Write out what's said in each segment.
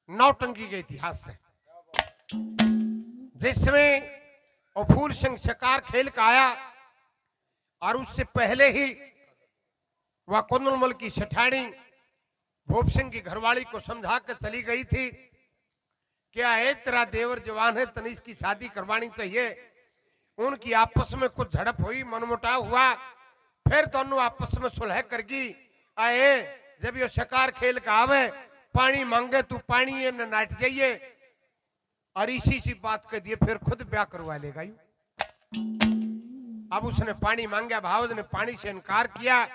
नौटंकी के इतिहास से, जिसमें और फूल सिंह शिकार खेल का आया और उससे पहले ही वह कुंदनमल की सेठानी भूप सिंह की घरवाली को समझा कर चली गई थी, क्या है तेरा देवर जवान है, तनिष की शादी करवानी चाहिए। उनकी आपस में कुछ झड़प हुई, मनमुटाव हुआ, फिर दोनों आपस में सुलह करगी। आए जब ये शिकार खेल का आवे, पानी मांगे तू पानी ये न नाट जाइए, और इसी सी बात कह दिए फिर खुद ब्याह करवा लेगा। अब उसने पानी मांगा, भावज ने पानी से इनकार किया।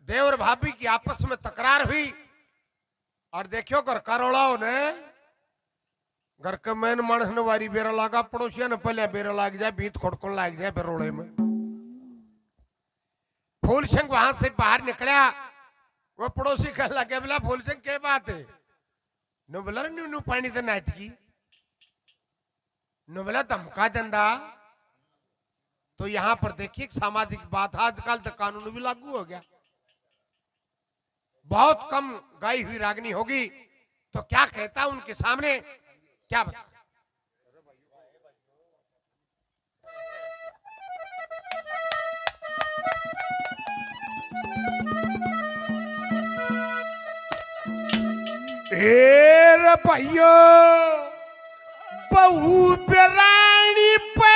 देवर भाभी की आपस में तकरार हुई और देखियो घर करोड़ाओं ने घर के मैन मानस ने वारी बेरा लगा, पड़ोसिया ने पहले बेरा लग जाए, भीत खोटकोन लग जाए फिर रोड़े में। फूल सिंह वहां से बाहर निकला, वो पड़ोसी कह लगे, बोला फूल सिंह क्या बात है, नो बोला न्यू पानी तो नाटकी, नो बोला धमका दंदा। तो यहां पर देखिए सामाजिक बात, आजकल तो कानून भी लागू हो गया, बहुत कम गाई हुई रागनी होगी। तो क्या कहता उनके सामने, क्या बता, रे भाइयो बहू बेरानी पे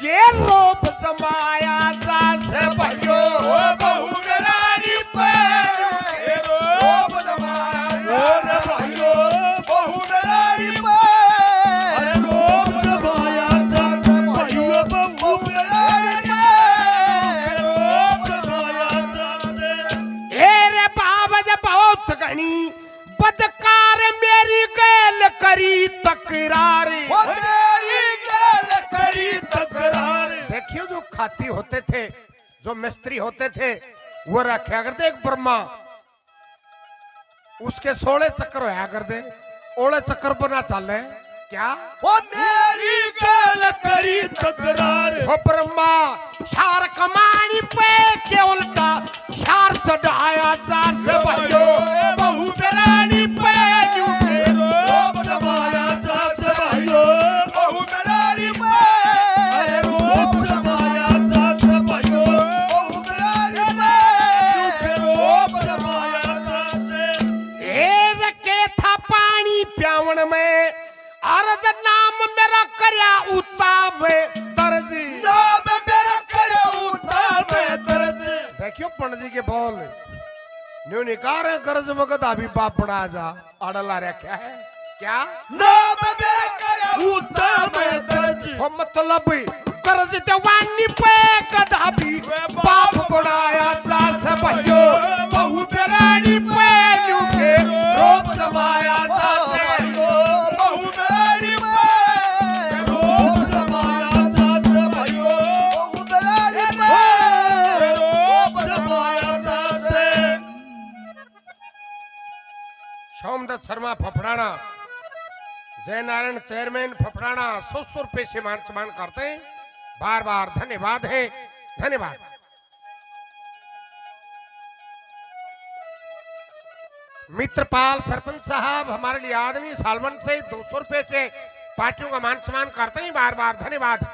के रोप जमाया जा से भाइयो, बहू बेरानी पे रोप जमाया रे भाइयो, बहू बेरानी पे रोप जमाया जा रे भाइयो, बहू बेरानी पे रोप जमाया जा रे। रे बाबा बहुत घनी बदकार मेरी गैल करी तकरार, मेरी गैल करी तकरार। देखियो जो खाती होते थे, जो मिस्त्री होते थे, वो रखा कर दे एक ब्रह्मा, उसके 16 चक्कर होया कर दे, ओले चक्कर बना चले क्या। वो मेरी गैल करी तकरार, वो ब्रह्मा शार कमानी पे के उल्टा शार चढ़ाया चार से भाइयों, बहू बेरानी पे रोप जमाया जा से भाइयों, बहू बेरानी पे रोप जमाया जा से भाइयों, बहू बेरानी पे रोप जमाया जा से। ए के था पानी प्यावन में अर्ज नाम मेरा करया उताब दर्ज, नाम मेरा करे उताब दर्ज। देखियो पंडित जी के बोल न्यू निकार है, कर्ज मगद अभी बाप बना जा अड़ला रे क्या है क्या, नाम मेरा करे उताब दर्ज। वो मतलब कर्ज दवानी पे गधा भी बाप बनाया जा से भाइयों, बहू बेरानी पे न्यू के रोप जमाया जा से बहू बेरानी पे रोप जमाया जा से भाइयों, बहू बेरानी पे रोप जमाया जा से। सोमदत्त शर्मा फफड़ाना, जय नारायण चेयरमैन फफड़ाना 100 रुपए से मान सम्मान करते हैं, बार बार धन्यवाद है, धन्यवाद। मित्रपाल सरपंच साहब हमारे लिए आदमी सालवन से 200 रुपए से पार्टियों का मान सम्मान करते हैं, बार बार धन्यवाद।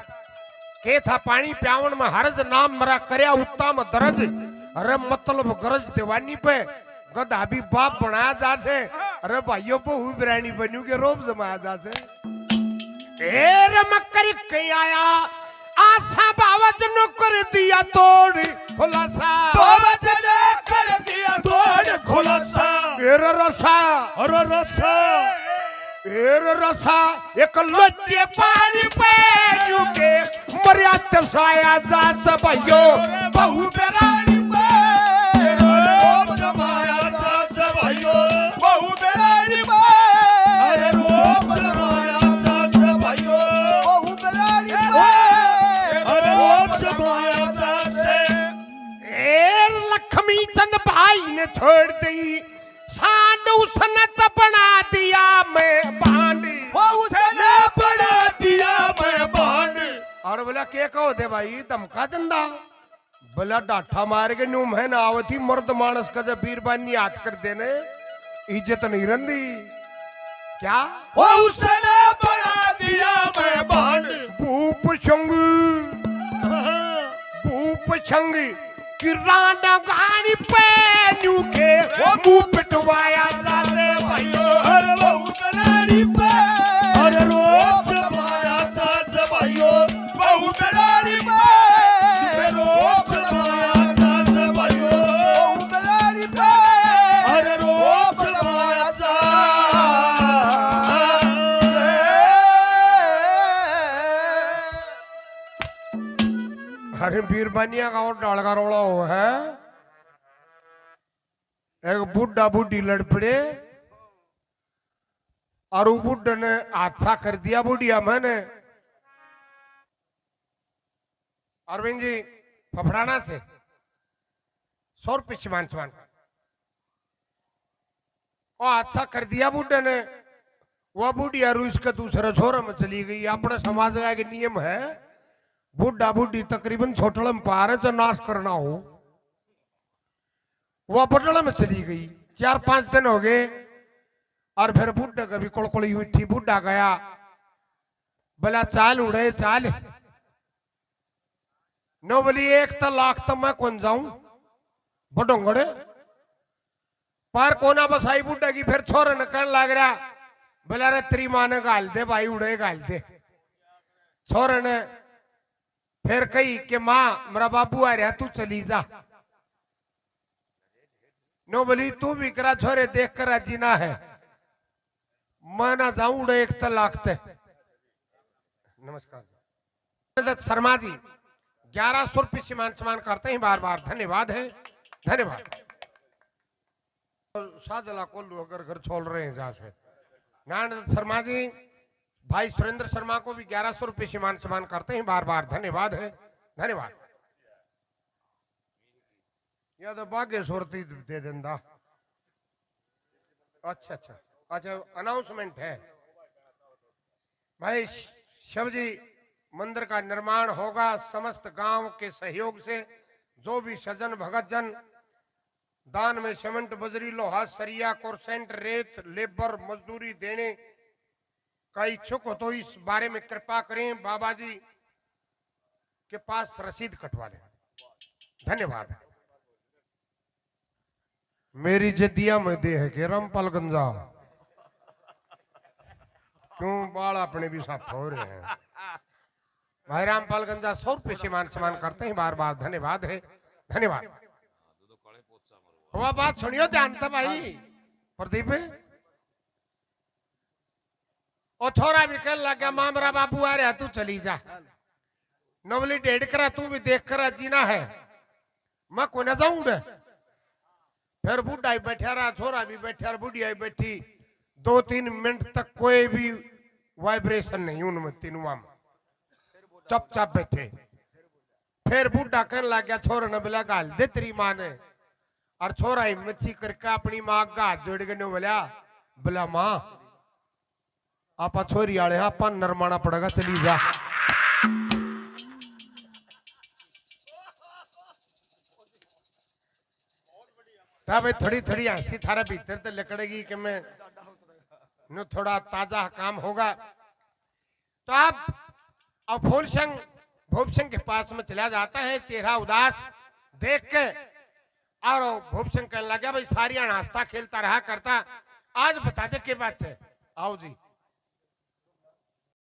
के था पानी प्यावन में हरज नाम मरा करया उत्तम दरज, अरे मतलब गरज दीवानी पे गधा भी बाप बनाया जा से, अरे भाइयों बहू बिरानी बनू के रोप जमाया जा से। रे मकर कहीं आया आशा बावज न कर दिया तोड़ खुलासा, बावज ने कर दिया तोड़ खुलासा। एरे रसा अरे रसा एरे रसा एक लोटे पानी पे के मरिया तरसाया जा से भाइयों, बहू बेरानी पे रोप जमाया जा से भाइयों, बहू बेरानी पे रोप जमाया जा से भाइयों, बहू बेरानी पे रोप जमाया जा से। लक्ष्मी चंद भाई ने छोड़ दी सांड, उसने तो बना दिया मैं बांड, उसने बना दिया मैं बांड। और बोला के कहो दे भाई धमका दंदा भला डाठा मार के न्यू मैं ना आवती मर्द मानस का जब बीरबानी याद कर देने इज्जत नहीं रंदी क्या वो उसने बना दिया मैं बांध भूप संग किराना गाड़ी पे न्यू के वो मुंह पिटवाया जाते भाइयों अरे बहुत रानी पे अरे रोब जमाया सास भाइयों बहुत रानी पे रोब जमाया सास भाइयों बहुत रानी पे अरे रोब जमाया अरे बीरबानिया का और डाल का रोड़ा हो है एक बुढ़ा बुढ़ी लड़ पड़े और वो बुढ़े ने हादसा कर दिया बुढ़िया मैंने अरविंद जी फफड़ाना से 100 रुपये समान और हादसा कर दिया बुढ़े ने वह बुढ़िया रूस के दूसरे छोरे में चली गई अपने समाज का एक नियम है बुढ़ा बुढ़ी तकरीबन छोटल में पार है जो नाश करना हो वह बटल में चली गई 4-5 दिन हो गए और फिर बुढ़ा कभी कुड़कुड़ी हुई थी बुढ़ा गया बोला चाल उड़े चाल नो बोली 1 लाख तो मैं कौन जाऊं बडोंगड़े पर कोना बसाई बुढ़ा की फिर छोरे न करने लग रहा बोला रे तेरी माँ ने गाल दे भाई उड़े गाल दे छोरे ने फिर कही कि माँ मेरा बाबू आ रहा तू चली जा नो बोली तू भी करा छोरे देख कर जीना है मैं ना जाऊं उड़े 1 लाख ते नमस्कार शर्मा जी 1100 रुपये सम्मान करते हैं बार बार धन्यवाद है धन्यवाद शाहजला कोल्लू अगर घर छोड़ रहे हैं जहां से नारायण शर्मा जी भाई सुरेंद्र शर्मा को भी 1100 रुपये सम्मान करते हैं बार बार धन्यवाद है धन्यवाद या तो बागेश्वर दे देंदा अच्छा अनाउंसमेंट है भाई शिव जी मंदिर का निर्माण होगा समस्त गांव के सहयोग से जो भी सज्जन भगत जन दान में सीमेंट बजरी लोहा सरिया कोरसेंट रेत लेबर मजदूरी देने का इच्छुक हो तो इस बारे में कृपा करें बाबा जी के पास रसीद कटवा लें धन्यवाद मेरी जदिया में दे है कि रामपाल गंजा क्यों बाल अपने भी साफ हो रहे हैं भाई रामपाल गंजा 100 रुपये सम्मान करते हैं बार बार धन्यवाद है धन्यवाद वह बात सुनियो जानता भाई प्रदीप और थोड़ा भी कहने लग गया माँ मेरा बाबू आ रहा तू चली जा नवली 1.5 करा तू भी देख कर जीना है मैं को न जाऊंगा फिर बुढ़ा ही बैठा रहा छोरा भी बैठा रहा बुढ़िया भी बैठी 2-3 मिनट तक कोई भी वाइब्रेशन नहीं उनमें तीनों चुपचाप बैठे फिर बुढ़ा कहने लग गया छोरा ने बोला गाल दे तेरी माँ ने और छोरा ही मच्छी करके अपनी माँ का हाथ जोड़ के बोला बोला माँ आपा छोरी आले आपा नरमाना पड़ेगा चली जा तब थोड़ी थोड़ी हंसी थारा भीतर तो लकड़ेगी कि मैं नो थोड़ा ताजा काम होगा तो आप भोप सिंह के पास में चला जाता है चेहरा उदास देख के और भोप सिंह कहने लगा भाई सारिया नाश्ता खेलता रहा करता आज बता दे के बात है आओ जी